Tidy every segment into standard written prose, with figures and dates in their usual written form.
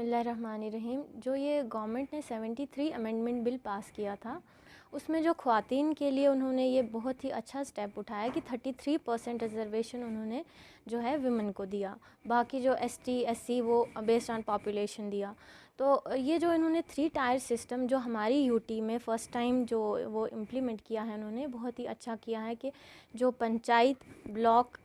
बिस्मिल्लाहिर्रहमानिर्रहीम। जो ये गवर्नमेंट ने 73 अमेंडमेंट बिल पास किया था, उसमें जो ख़वातीन के लिए उन्होंने ये बहुत ही अच्छा स्टेप उठाया कि 33% रिज़र्वेशन उन्होंने जो है विमेन को दिया। बाकी जो एसटी एससी वो बेस्ड ऑन पॉपुलेशन दिया। तो ये जो इन्होंने 3 टायर सिस्टम जो हमारी यूटी में फ़र्स्ट टाइम जो वो इम्प्लीमेंट किया है, उन्होंने बहुत ही अच्छा किया है कि जो पंचायत, ब्लॉक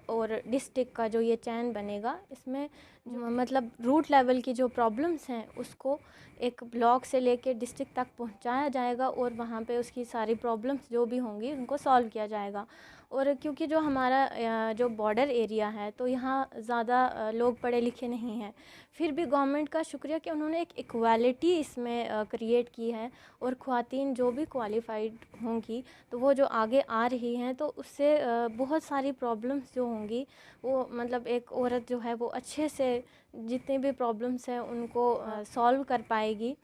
और डिस्ट्रिक्ट का जो ये चैन बनेगा, इसमें जो मतलब रूट लेवल की जो प्रॉब्लम्स हैं उसको एक ब्लॉक से लेके डिस्ट्रिक्ट तक पहुंचाया जाएगा और वहाँ पे उसकी सारी प्रॉब्लम्स जो भी होंगी उनको सॉल्व किया जाएगा। और क्योंकि जो हमारा जो बॉर्डर एरिया है, तो यहाँ ज़्यादा लोग पढ़े लिखे नहीं हैं, फिर भी गवर्नमेंट का शुक्रिया कि उन्होंने एक इक्वालिटी इसमें क्रिएट की है। और ख़वातीन जो भी क्वालिफ़ाइड होंगी तो वो जो आगे आ रही हैं, तो उससे बहुत सारी प्रॉब्लम्स जो होंगी वो मतलब एक औरत जो है वो अच्छे से जितनी भी प्रॉब्लम्स हैं उनको सॉल्व कर पाएगी।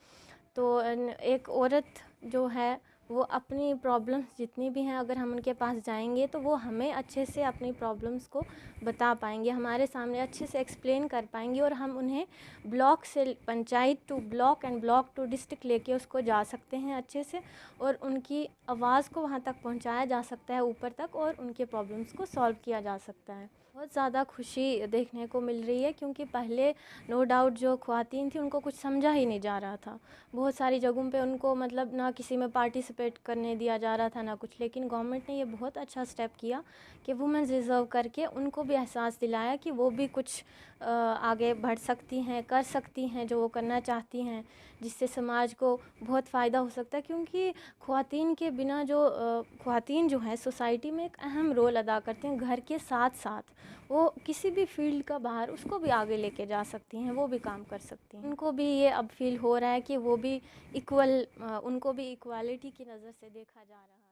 तो एक औरत जो है वो अपनी प्रॉब्लम्स जितनी भी हैं, अगर हम उनके पास जाएंगे तो वो हमें अच्छे से अपनी प्रॉब्लम्स को बता पाएंगे, हमारे सामने अच्छे से एक्सप्लेन कर पाएंगे और हम उन्हें ब्लॉक से panchayat to block and block to district लेके उसको जा सकते हैं अच्छे से, और उनकी आवाज़ को वहाँ तक पहुँचाया जा सकता है ऊपर तक, और उनके प्रॉब्लम्स को सॉल्व किया जा सकता है। बहुत ज़्यादा खुशी देखने को मिल रही है, क्योंकि पहले नो डाउट जो ख़वातीन थी उनको कुछ समझा ही नहीं जा रहा था। बहुत सारी जगहों पे उनको मतलब ना किसी में पार्टिसिपेट करने दिया जा रहा था ना कुछ, लेकिन गवर्नमेंट ने ये बहुत अच्छा स्टेप किया कि वुमेन्स रिज़र्व करके उनको भी एहसास दिलाया कि वो भी कुछ आगे बढ़ सकती हैं, कर सकती हैं जो वो करना चाहती हैं, जिससे समाज को बहुत फ़ायदा हो सकता है। क्योंकि ख़वातीन के बिना जो ख़वातीन जो हैं सोसाइटी में एक अहम रोल अदा करती हैं, घर के साथ साथ वो किसी भी फील्ड का बाहर उसको भी आगे लेके जा सकती हैं, वो भी काम कर सकती हैं। उनको भी ये अब फील हो रहा है कि वो भी इक्वल, उनको भी इक्वालिटी की नज़र से देखा जा रहा है।